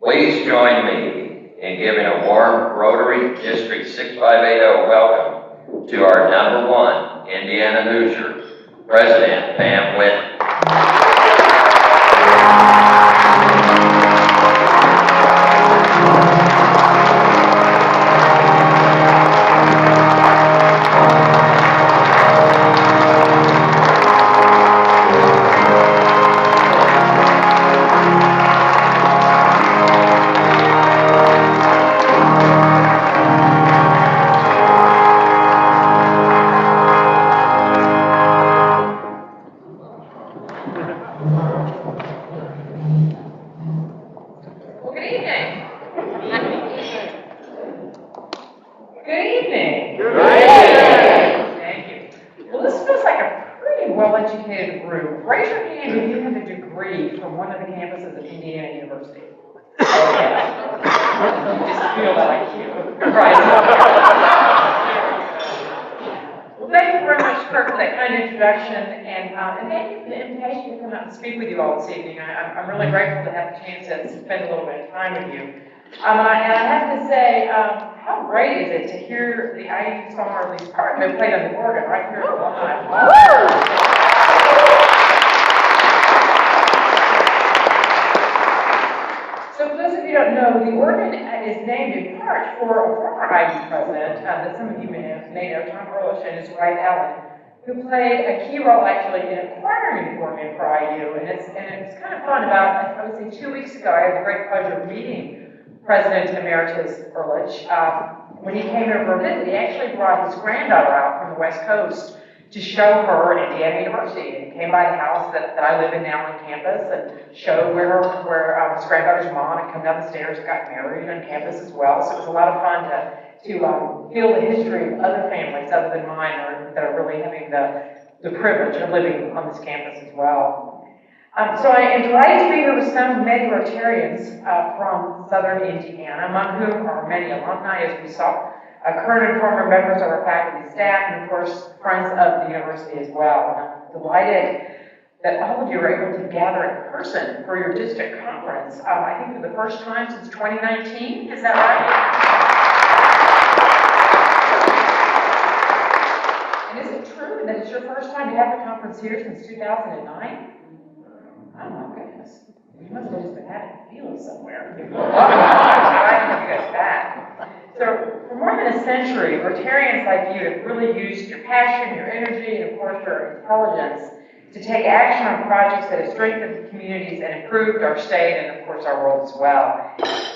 Please join me in giving a warm Rotary District 6580 welcome to our #1 Indiana Hoosier, President Pam Whitten. Speak with you all this evening. I'm really grateful to have the chance to spend a little bit of time with you. And I have to say, how great is it to hear the IU song, or at least part of it, played on the organ right here at the Alumni. So for those of you who don't know, the organ is named in part for a former IU president that some of you may know, Tom Ehrlich, and his wife Ellen, who played a key role actually in acquiring the organ for IU. And it's kind of fun. About, I would say 2 weeks ago, I had the great pleasure of meeting President Emeritus Ehrlich. When he came here for a visit, he actually brought his granddaughter out from the West Coast to show her Indiana University. And he came by the house that I live in now on campus and showed where his granddaughter's mom had come down the stairs and got married on campus as well. So it was a lot of fun to feel the history of other families other than mine that are really having the privilege of living on this campus as well. So I am delighted to be here with some many Rotarians from Southern Indiana, among whom are many alumni, as we saw, current and former members of our faculty staff, and of course, friends of the university as well. And I'm delighted that all of you are able to gather in person for your district conference. I think for the first time since 2019, is that right? And is it true that it's your first time to have the conference here since 2009? Oh my goodness. You must have just been having a feeling somewhere. Glad to have you guys back. So, for more than a century, Rotarians like you have really used your passion, your energy, and of course your intelligence to take action on projects that have strengthened communities and improved our state and of course our world as well.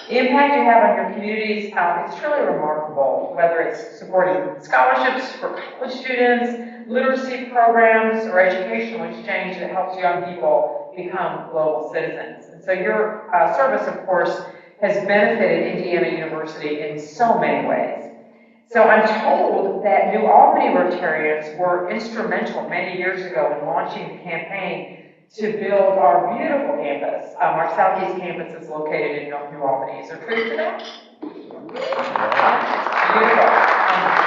The impact you have on your communities is truly remarkable, whether it's supporting scholarships for college students, literacy programs, or educational exchange that helps young people become global citizens. And so your service, of course, has benefited Indiana University in so many ways. So I'm told that New Albany Rotarians were instrumental many years ago in launching the campaign to build our beautiful campus. Our Southeast campus is located in New Albany. Is there truth to that? Beautiful.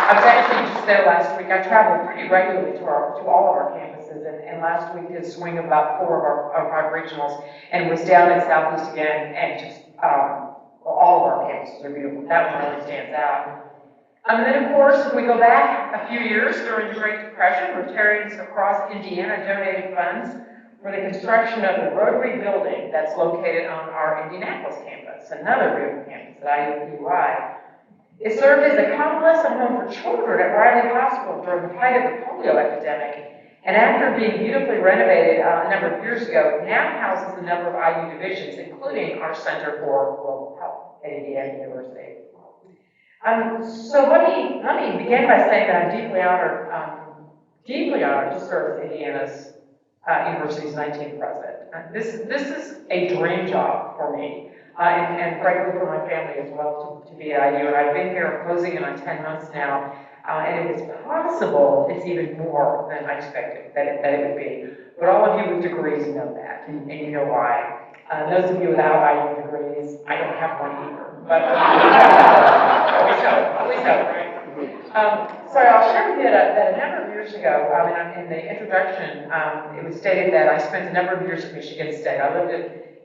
I was actually just there last week. I traveled pretty regularly to all of our campuses, and last week did a swing of about 4 of our regionals, and was down in Southeast again, and just all of our campuses are beautiful. That one really stands out. And then, of course, if we go back a few years during the Great Depression, Rotarians across Indiana donated funds for the construction of the Rotary building that's located on our Indianapolis campus, another beautiful campus at IUPUI. It served as a convalescent home for children at Riley Hospital during the height of the polio epidemic, and after being beautifully renovated a number of years ago, now houses a number of IU divisions, including our Center for Global Health at Indiana University. So let me begin by saying that I'm deeply honored to serve as Indiana's University's 19th president. This is a dream job for me, and frankly for my family as well to be at IU. And I've been here closing in on 10 months now, and if it's possible, it's even more than I expected that it would be. But all of you with degrees know that, and you know why. Those of you without IU degrees, I don't have one either. But always hope, right? So I'll share with you that a number of years ago, in the introduction, it was stated that I spent a number of years at Michigan State. I lived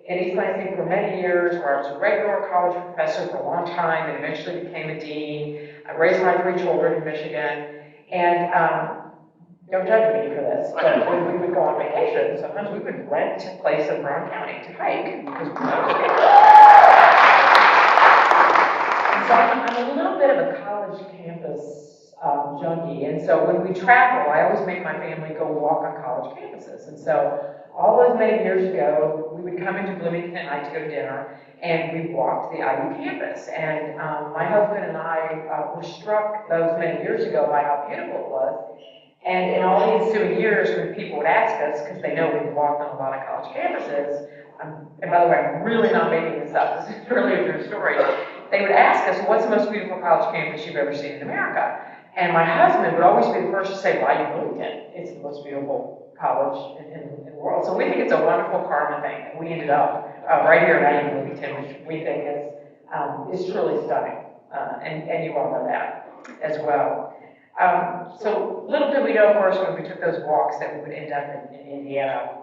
in East Lansing for many years, where I was a regular college professor for a long time and eventually became a dean. I raised my 3 children in Michigan, and don't judge me for this, but when we would go on vacation, sometimes we would rent a place in Brown County to hike, because so I'm a little bit of a college campus junkie, and so when we travel, I always make my family go walk on college campuses. And so all those many years ago, we would come into Bloomington at night to go to dinner, and we walked the IU campus. And my husband and I were struck those many years ago by how beautiful it was. And in all the ensuing years, when people would ask us, because they know we've walked on a lot of college campuses, and by the way, I'm really not making this up, this is really a true story, they would ask us, what's the most beautiful college campus you've ever seen in America? And my husband would always be the first to say, IU Bloomington. It's the most beautiful college in the world. So we think it's a wonderful karma thing that we ended up right here at IU Bloomington, which we think is truly stunning. And you all know that as well. So little did we know, of course, when we took those walks that we would end up in Indiana.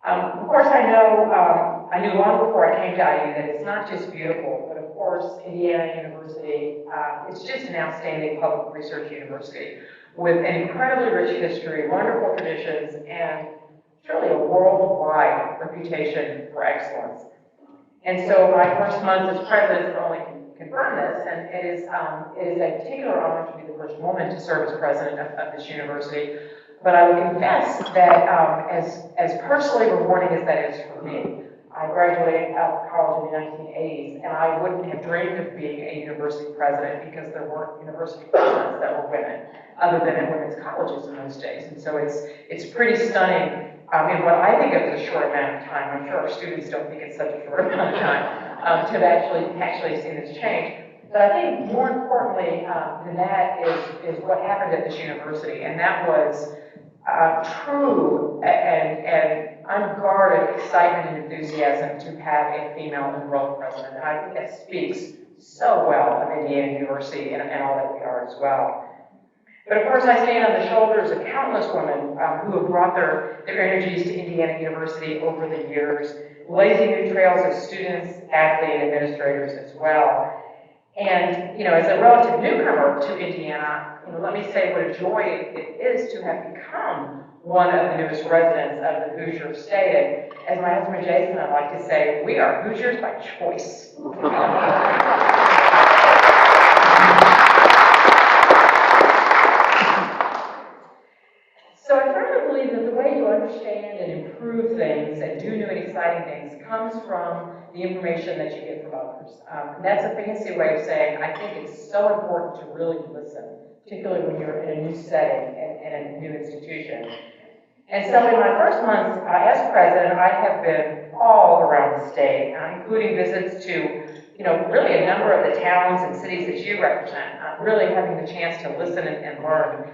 Of course, I knew long before I came to IU that it's not just beautiful, but of course, Indiana University, it's just an outstanding public research university with an incredibly rich history, wonderful traditions, and truly a worldwide reputation for excellence. And so my first month as president has only confirmed this, and it is a particular honor to be the first woman to serve as president of this university. But I will confess that as personally rewarding as that is for me, I graduated out of college in the 1980s, and I wouldn't have dreamed of being a university president because there weren't university presidents that were women, other than at women's colleges in those days. And so it's pretty stunning in what I think of as a short amount of time. I'm sure our students don't think it's such a short amount of time to have actually seen this change. But I think more importantly than that is what happened at this university, and that was true and unguarded excitement and enthusiasm to have a female enrolled president. And I think that speaks so well of Indiana University and all that we are as well. But of course, I stand on the shoulders of countless women who have brought their energies to Indiana University over the years, blazing new trails of students, faculty, and administrators as well. And, as a relative newcomer to Indiana, let me say what a joy it is to have become one of the newest residents of the Hoosier State. And as my husband Jason, I like to say, we are Hoosiers by choice. So I firmly believe that the way you understand and improve things and do new and exciting things comes from the information that you get from others. And that's a fancy way of saying I think it's so important to really listen, particularly when you're in a new setting and a new institution. And so in my first months as president, I have been all around the state, including visits to, really a number of the towns and cities that you represent, really having the chance to listen and learn.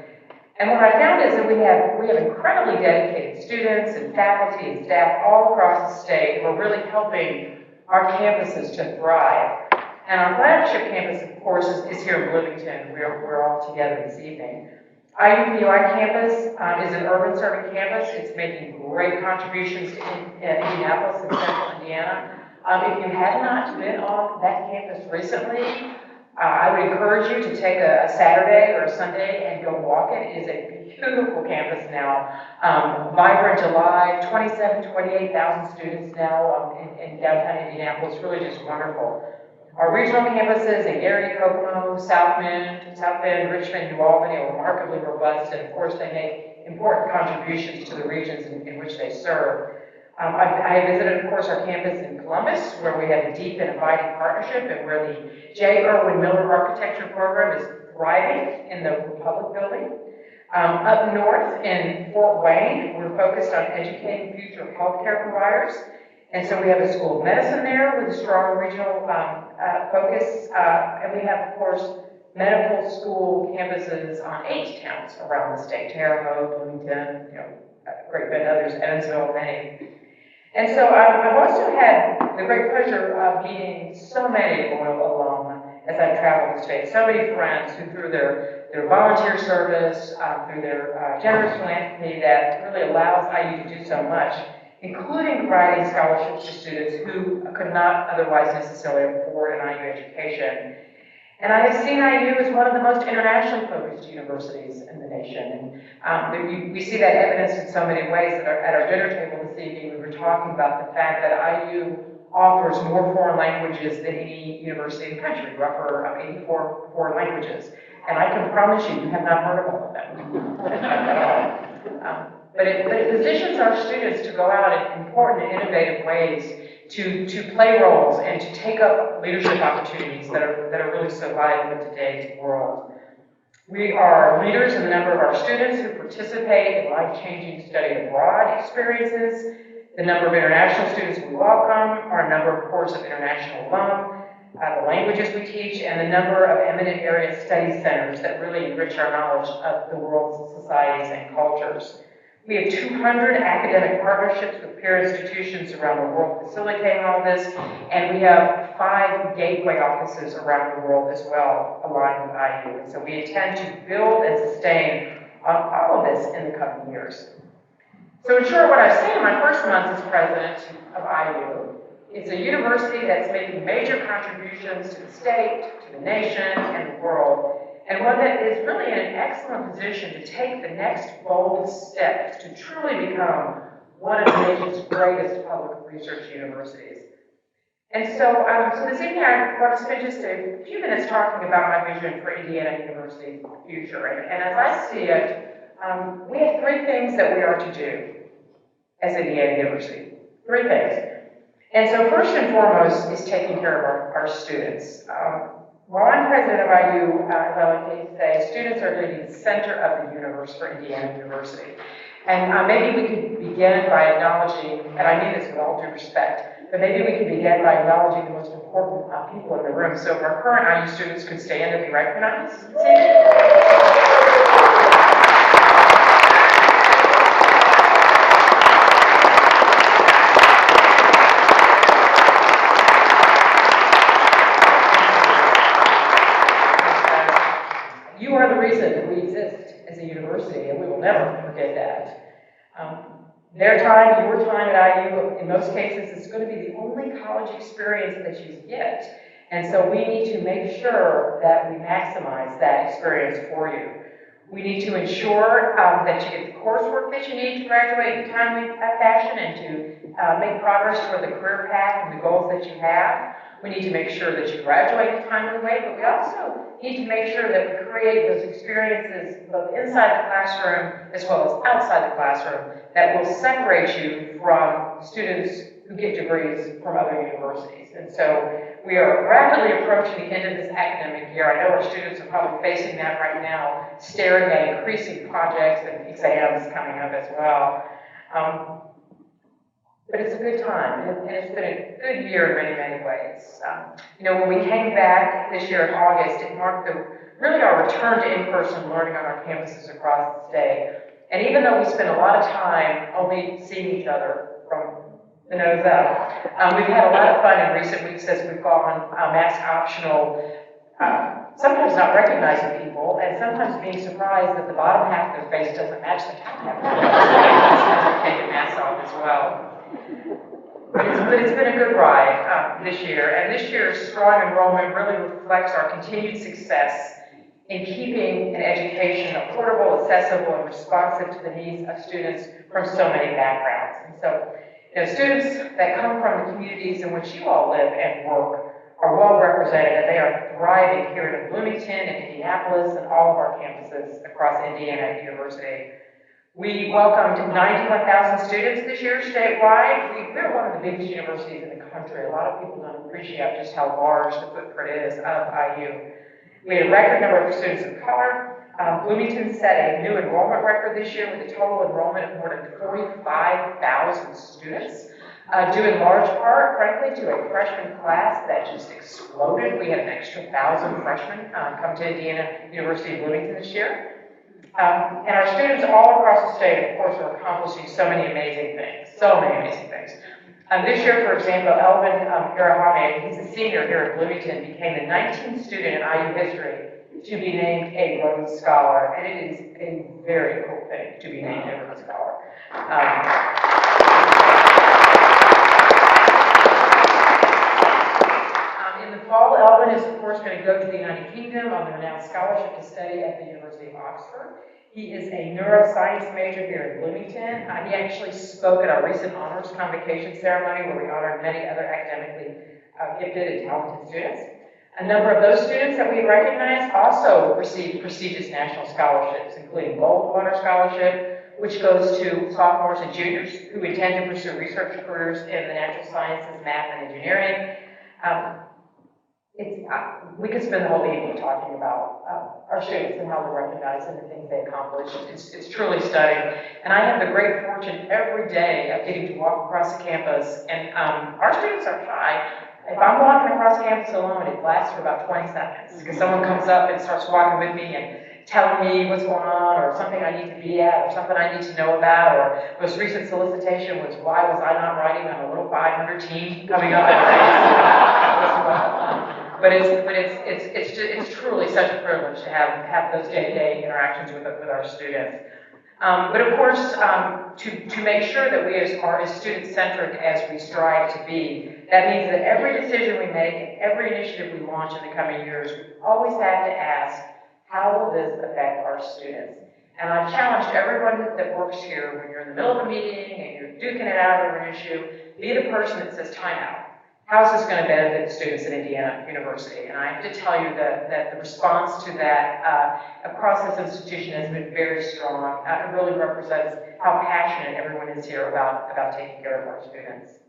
And what I found is that we have incredibly dedicated students and faculty and staff all across the state who are really helping our campuses to thrive. And our flagship campus, of course, is here in Bloomington. We're all together this evening. IUPUI campus is an urban serving campus. It's making great contributions to Indianapolis and central Indiana. If you have not been on that campus recently, I would encourage you to take a Saturday or a Sunday and go walk it. It is a beautiful campus now. Vibrant, alive, 28,000 students now in downtown Indianapolis. Really just wonderful. Our regional campuses in Gary, Kokomo, South Bend, Richmond, New Albany are remarkably robust, and of course they make important contributions to the regions in which they serve. I have visited, of course, our campus in Columbus, where we have a deep and abiding partnership and where the J. Irwin Miller Architecture Program is thriving in the Republic Building. Up north in Fort Wayne, we're focused on educating future healthcare providers. And so we have a School of Medicine there with a strong regional focus. And we have, of course, medical school campuses on 8 towns around the state: Terre Haute, Bloomington, Great Bend, others, Evansville, many. And so I've also had the great pleasure of meeting so many loyal alum as I've traveled the state. So many friends who, through their volunteer service, through their generous philanthropy that really allows IU to do so much, including providing scholarships to students who could not otherwise necessarily afford an IU education. And I have seen IU as one of the most internationally focused universities in the nation. And we see that evidenced in so many ways. At our dinner table this evening, we were talking about the fact that IU offers more foreign languages than any university in the country. We offer 84 foreign languages. And I can promise you, you have not heard of all of them at all. But it positions our students to go out in important and innovative ways to play roles and to take up leadership opportunities that are really so vital in today's world. We are leaders in the number of our students who participate in life-changing study abroad experiences, the number of international students we welcome, our number, of course, of international alum, the languages we teach, and the number of eminent area study centers that really enrich our knowledge of the world's societies and cultures. We have 200 academic partnerships with peer institutions around the world facilitating all this, and we have 5 gateway offices around the world as well, aligned with IU. And so we intend to build and sustain on all of this in the coming years. So in short, what I've seen in my first month as president of IU is a university that's making major contributions to the state, to the nation, and the world, and one that is really in an excellent position to take the next bold steps to truly become one of the nation's greatest public research universities. And so, so this evening I want to spend just a few minutes talking about my vision for Indiana University's future. And as I see it, we have 3 things that we are to do as Indiana University. 3 things. And so first and foremost is taking care of our students. While I'm president of IU, as I like to say, students are going to be the center of the universe for Indiana University. And maybe we could begin by acknowledging, and I mean this with all due respect, but maybe we could begin by acknowledging the most important people in the room. So if our current IU students could stand and be recognized. You are the reason that we exist as a university, and we will never forget that. Their time, your time at IU, in most cases, is going to be the only college experience that you get. And so we need to make sure that we maximize that experience for you. We need to ensure that you get the coursework that you need to graduate in a timely fashion and to make progress toward the career path and the goals that you have. We need to make sure that you graduate in a timely way, but we also need to make sure that we create those experiences both inside the classroom as well as outside the classroom that will separate you from students who get degrees from other universities. And so we are rapidly approaching the end of this academic year. I know our students are probably facing that right now, staring at increasing projects and exams coming up as well. But it's a good time, and it's been a good year in many, many ways. When we came back this year in August, it marked really our return to in-person learning on our campuses across the state. And even though we spent a lot of time only seeing each other from the nose up, we've had a lot of fun in recent weeks as we've gone mask optional, sometimes not recognizing people, and sometimes being surprised that the bottom half of their face doesn't match the top half of their face. We've taken masks off as well. But it's been a good ride this year, and this year's strong enrollment really reflects our continued success in keeping an education affordable, accessible, and responsive to the needs of students from so many backgrounds. And so, students that come from the communities in which you all live and work are well represented, and they are thriving here in Bloomington and Indianapolis and all of our campuses across Indiana University. We welcomed 91,000 students this year statewide. We're one of the biggest universities in the country. A lot of people don't appreciate just how large the footprint is of IU. We had a record number of students of color. Bloomington set a new enrollment record this year with a total enrollment of more than 45,000 students, due in large part, frankly, to a freshman class that just exploded. We had an extra 1,000 freshmen come to Indiana University of Bloomington this year. And our students all across the state, of course, are accomplishing so many amazing things, This year, for example, Elvin Irahame, he's a senior here at Bloomington, became the 19th student in IU history to be named a Rhodes Scholar, and it is a very cool thing to be named a Rhodes Scholar. In the fall, Elvin is, of course, going to go to the United Kingdom on the renowned scholarship to study at the University of Oxford. He is a neuroscience major here in Bloomington. He actually spoke at our recent honors convocation ceremony where we honored many other academically gifted and talented students. A number of those students that we recognize also received prestigious national scholarships, including Goldwater Scholarship, which goes to sophomores and juniors who intend to pursue research careers in the natural sciences, math, and engineering. We could spend the whole evening talking about our students and how they're recognized and the things they accomplish. It's truly stunning. And I have the great fortune every day of getting to walk across the campus, and our students are shy. If I'm walking across campus alone, it lasts for about 20 seconds because someone comes up and starts walking with me and telling me what's going on, or something I need to be at, or something I need to know about, or most recent solicitation was, why was I not writing on a little 500 team coming up? But it's truly such a privilege to have those day-to-day interactions with our students. But of course, to make sure that we are as student-centric as we strive to be, that means that every decision we make and every initiative we launch in the coming years, we always have to ask, how will this affect our students? And I've challenged everyone that works here, when you're in the middle of a meeting and you're duking it out over an issue, be the person that says, time out. How is this going to benefit students at Indiana University? And I have to tell you that the response to that across this institution has been very strong. It really represents how passionate everyone is here about taking care of our students.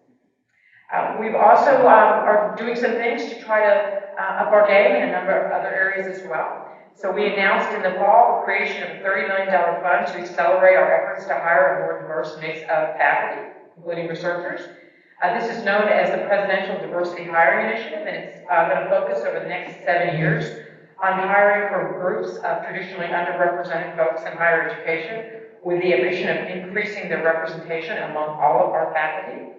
We've also are doing some things to try to up our game in a number of other areas as well. So we announced in the fall the creation of a $30 million fund to accelerate our efforts to hire a more diverse mix of faculty, including researchers. This is known as the Presidential Diversity Hiring Initiative, and it's going to focus over the next 7 years on hiring for groups of traditionally underrepresented folks in higher education with the ambition of increasing their representation among all of our faculty.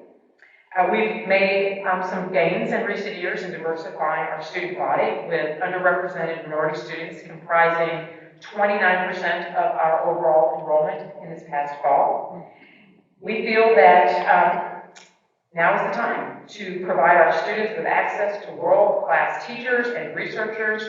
We've made some gains in recent years in diversifying our student body, with underrepresented minority students comprising 29% of our overall enrollment in this past fall. We feel that now is the time to provide our students with access to world-class teachers and researchers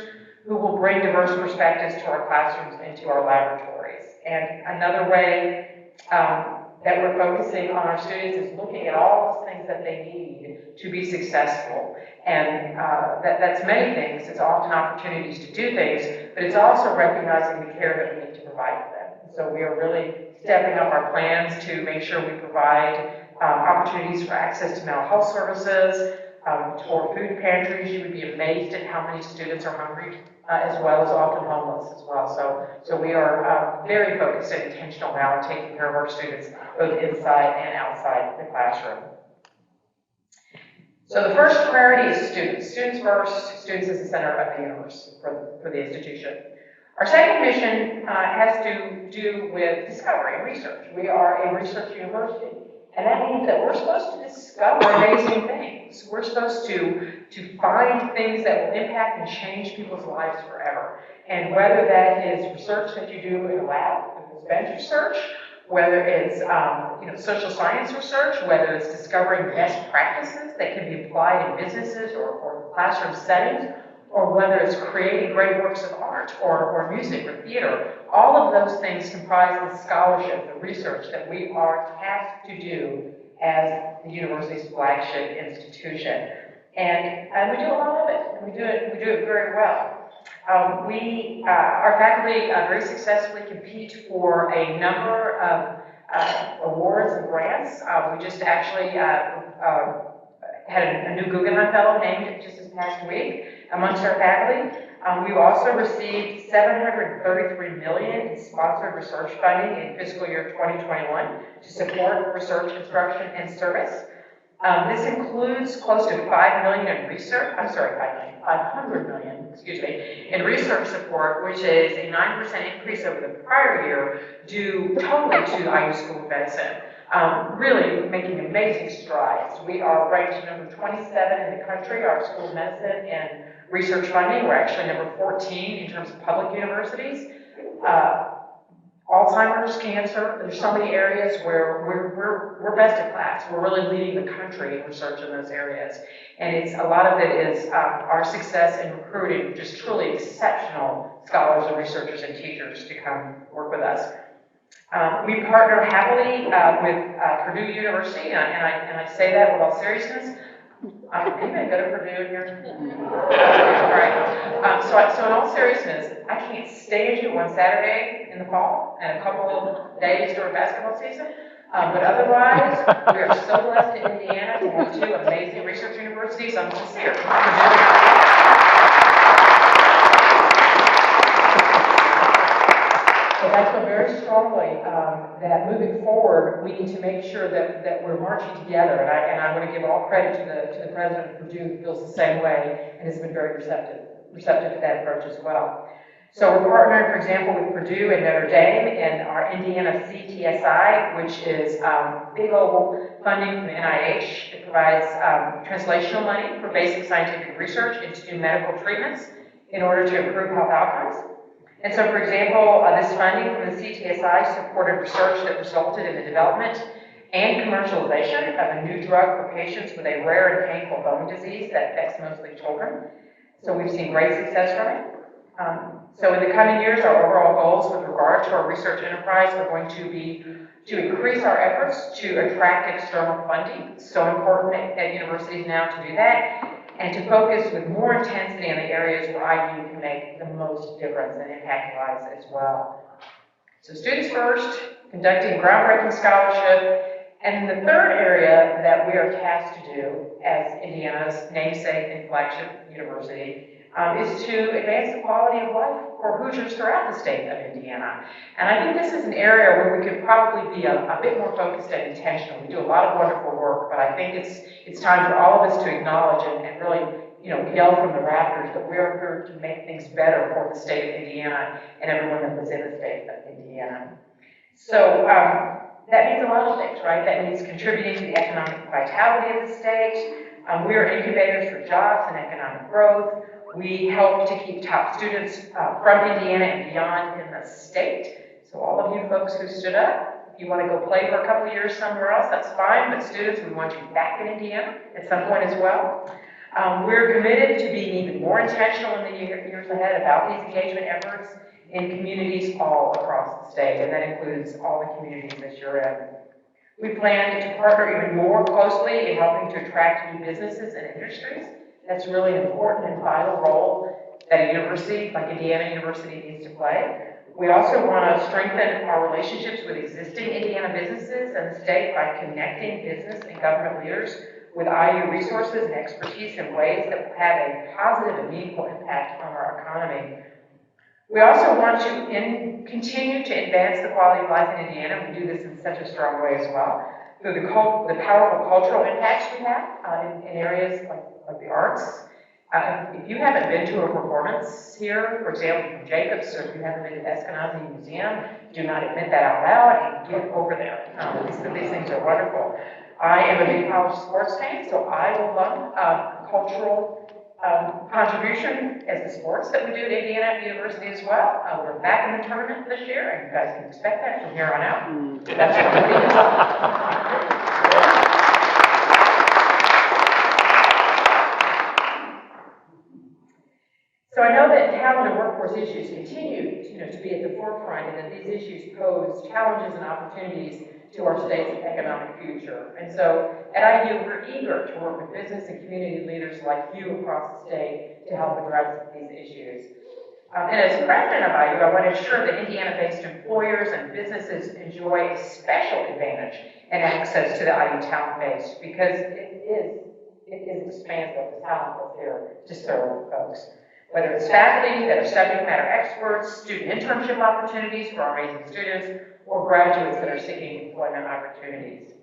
who will bring diverse perspectives to our classrooms and to our laboratories. And another way that we're focusing on our students is looking at all the things that they need to be successful. And that's many things. It's often opportunities to do things, but it's also recognizing the care that we need to provide for them. So we are really stepping up our plans to make sure we provide opportunities for access to mental health services, or food pantries. You would be amazed at how many students are hungry, as well as often homeless as well. So we are very focused and intentional now on taking care of our students, both inside and outside the classroom. So the first priority is students. Students first, students as the center of the universe for the institution. Our second mission has to do with discovery and research. We are a research university. And that means that we're supposed to discover amazing things. We're supposed to find things that will impact and change people's lives forever. And whether that is research that you do in a lab, if it's bench research, whether it's social science research, whether it's discovering best practices that can be applied in businesses or classroom settings, or whether it's creating great works of art or music or theater, all of those things comprise the scholarship, the research that we are tasked to do as the university's flagship institution. And we do a lot of it, and we do it very well. Our faculty very successfully compete for a number of awards and grants. We just actually had a new Guggenheim Fellow named just this past week amongst our faculty. We've also received $733 million in sponsored research funding in fiscal year 2021 to support research, instruction, and service. This includes close to $500 million in research support, which is a 9% increase over the prior year, due totally to the IU School of Medicine. Really making amazing strides. We are ranked number 27 in the country, our School of Medicine, in research funding. We're actually number 14 in terms of public universities. Alzheimer's, cancer, there's so many areas where we're best in class. We're really leading the country in research in those areas. And a lot of it is our success in recruiting just truly exceptional scholars and researchers and teachers to come work with us. We partner heavily with Purdue University, and I say that with all seriousness. Anybody go to Purdue here? All right. So in all seriousness, I can't stand you one Saturday in the fall and a couple of days during basketball season. But otherwise, we are so blessed in Indiana to have two amazing research universities. I'm sincere. I feel very strongly that moving forward, we need to make sure that we're marching together. And I want to give all credit to the president of Purdue, who feels the same way and has been very receptive to that approach as well. So we're partnering, for example, with Purdue and Notre Dame in our Indiana CTSI, which is big old funding from the NIH. It provides translational money for basic scientific research into medical treatments in order to improve health outcomes. And so, for example, this funding from the CTSI supported research that resulted in the development and commercialization of a new drug for patients with a rare and painful bone disease that affects mostly children. So we've seen great success from it. So in the coming years, our overall goals with regard to our research enterprise are going to be to increase our efforts to attract external funding. It's so important at universities now to do that. And to focus with more intensity in the areas where IU can make the most difference and impact lives as well. So students first, conducting groundbreaking scholarship, and the third area that we are tasked to do as Indiana's namesake and flagship university is to advance the quality of life for Hoosiers throughout the state of Indiana. And I think this is an area where we could probably be a bit more focused and intentional. We do a lot of wonderful work, but I think it's time for all of us to acknowledge and really, yell from the rafters that we are here to make things better for the state of Indiana and everyone that lives in the state of Indiana. So that means a lot of things, right? That means contributing to the economic vitality of the state. We are incubators for jobs and economic growth. We help to keep top students from Indiana and beyond in the state. So all of you folks who stood up, if you want to go play for a couple of years somewhere else, that's fine. But students, we want you back in Indiana at some point as well. We're committed to being even more intentional in the years ahead about these engagement efforts in communities all across the state, and that includes all the communities that you're in. We plan to partner even more closely in helping to attract new businesses and industries. That's really an important and vital role that a university like Indiana University needs to play. We also want to strengthen our relationships with existing Indiana businesses and the state by connecting business and government leaders with IU resources and expertise in ways that will have a positive and meaningful impact on our economy. We also want to continue to advance the quality of life in Indiana. We do this in such a strong way as well, through the powerful cultural impacts we have in areas like the arts. If you haven't been to a performance here, for example, from Jacobs, or if you haven't been to the Eskenazi Museum, do not admit that out loud and get over there. These things are wonderful. I am a big college sports fan, so I will love cultural contribution as the sports that we do at Indiana University as well. We're back in the tournament this year, and you guys can expect that from here on out. That's what it is. So I know that talent and workforce issues continue to be at the forefront, and that these issues pose challenges and opportunities to our state's economic future. And so at IU, we're eager to work with business and community leaders like you across the state to help address these issues. And as president of IU, I want to ensure that Indiana-based employers and businesses enjoy a special advantage and access to the IU talent base, because it is expansive, the talent that's here to serve folks. Whether it's faculty that are subject matter experts, student internship opportunities for our amazing students, or graduates that are seeking employment opportunities.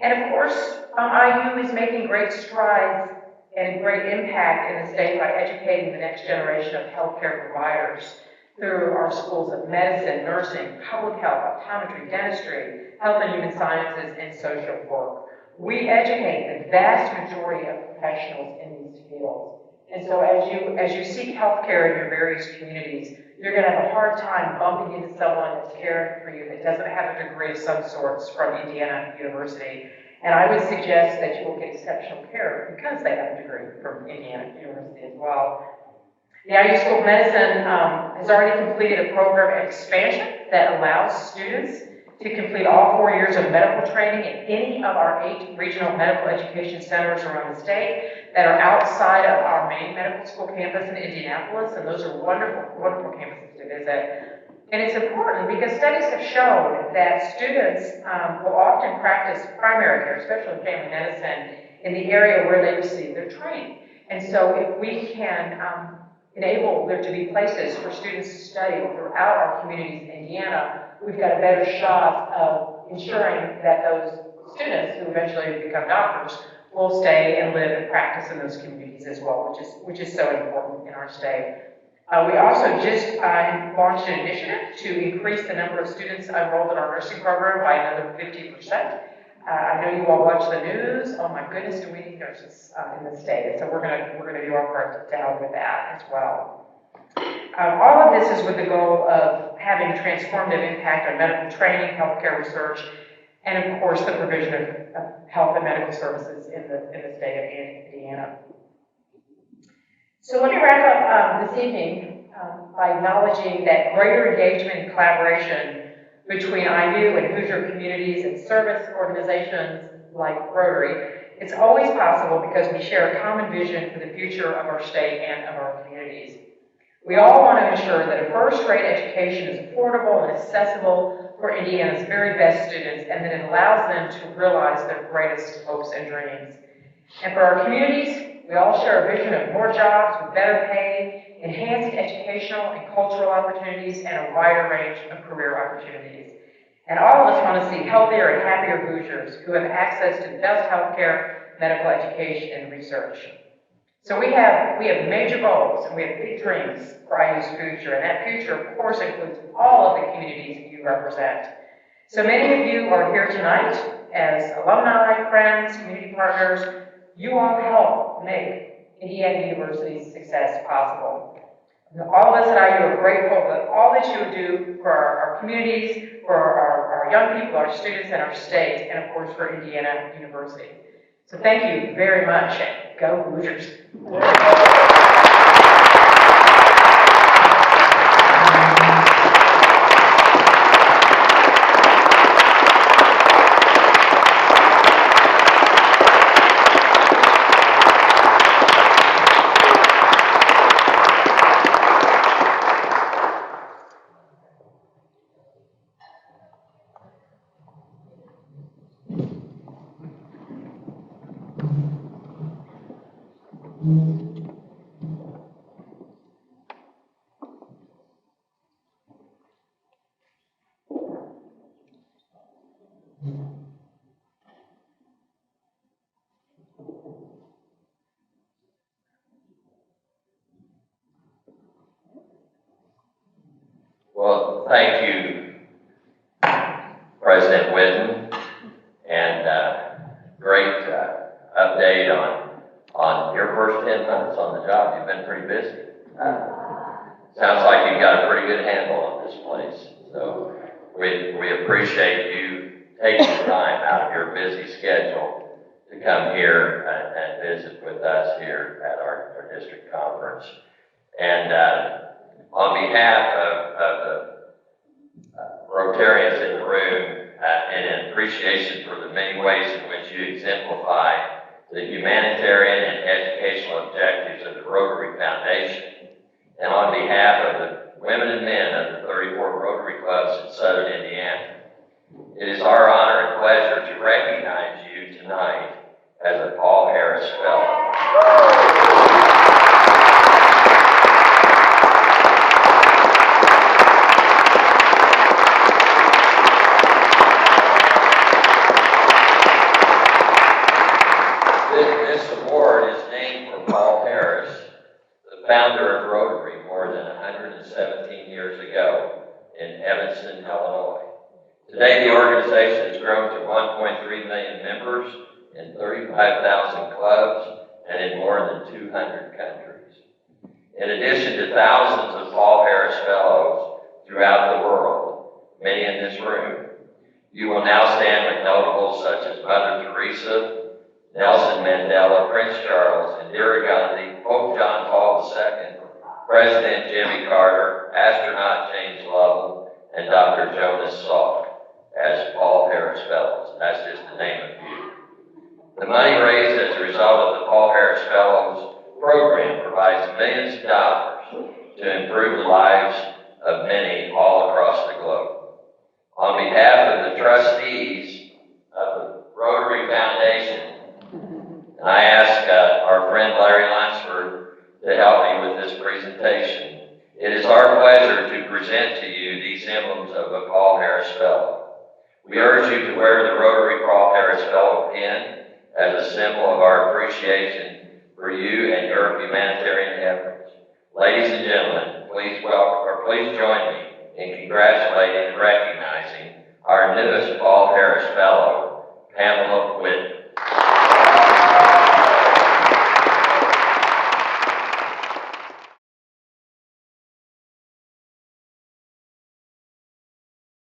And of course, IU is making great strides and great impact in the state by educating the next generation of healthcare providers through our schools of medicine, nursing, public health, optometry, dentistry, health and human sciences, and social work. We educate the vast majority of professionals in these fields. And so as you seek healthcare in your various communities, you're going to have a hard time bumping into someone that's caring for you that doesn't have a degree of some sorts from Indiana University. And I would suggest that you will get exceptional care because they have a degree from Indiana University as well. The IU School of Medicine has already completed a program expansion that allows students to complete all 4 years of medical training at any of our 8 regional medical education centers around the state that are outside of our main medical school campus in Indianapolis, and those are wonderful, wonderful campuses to visit. And it's important because studies have shown that students will often practice primary care, especially family medicine, in the area where they receive their training. And so if we can enable there to be places for students to study throughout our communities in Indiana, we've got a better shot of ensuring that those students who eventually become doctors will stay and live and practice in those communities as well, which is so important in our state. We also just launched an initiative to increase the number of students enrolled in our nursing program by another 50%. I know you all watch the news. Oh my goodness, do we need nurses in the state? And so we're gonna do our part to help with that as well. All of this is with the goal of having a transformative impact on medical training, healthcare research, and of course the provision of health and medical services in the state of Indiana. So let me wrap up this evening by acknowledging that greater engagement and collaboration between IU and Hoosier communities and service organizations like Rotary. It's always possible because we share a common vision for the future of our state and of our communities. We all want to ensure that a first-rate education is affordable and accessible for Indiana's very best students, and that it allows them to realize their greatest hopes and dreams. And for our communities, we all share a vision of more jobs with better pay, enhanced educational and cultural opportunities, and a wider range of career opportunities. And all of us want to see healthier and happier Hoosiers who have access to the best healthcare, medical education, and research. So we have major goals and we have big dreams for IU's future, and that future, of course, includes all of the communities you represent. So many of you are here tonight as alumni, friends, community partners. You all help make Indiana University's success possible. All of us at IU are grateful for all that you do for our communities, for our young people, our students, and our state, and of course for Indiana University. So thank you very much. Go Hoosiers. Well, thank you, President Whitten, and great update on your first 10 months on the job. You've been pretty busy. Sounds like you've got a pretty good handle on this place. So we appreciate you taking time out of your busy schedule to come here and visit with us here at our district conference. And on behalf of the Rotarians in the room, and in appreciation for the many ways in which you exemplify the humanitarian and educational objectives of the Rotary Foundation, and on behalf of the women and men of the 34 Rotary Clubs in Southern Indiana, it is our honor and pleasure to recognize you tonight as a Paul Harris Fellow. This award is named for Paul Harris, the founder of Rotary more than 117 years ago in Evanston, Illinois. Today, the organization has grown to 1.3 million members in 35,000 clubs and in more than 200 countries. In addition to thousands of Paul Harris Fellows throughout the world, many in this room, you will now stand with notables such as Mother Teresa, Nelson Mandela, Prince Charles, Indira Gandhi, Pope John Paul II, President Jimmy Carter, astronaut James Lovell, and Dr. Jonas Salk as Paul Harris Fellows. That's just to name a few. The money raised as a result of the Paul Harris Fellows program provides millions of dollars to improve the lives of many all across the globe. On behalf of the trustees of the Rotary Foundation, I ask our friend Larry Lunsford to help me with this presentation. It is our pleasure to present to you these emblems of a Paul Harris Fellow. We urge you to wear the Rotary Paul Harris Fellow pin as a symbol of our appreciation for you and your humanitarian efforts. Ladies and gentlemen, please join me in congratulating and recognizing our newest Paul Harris Fellow,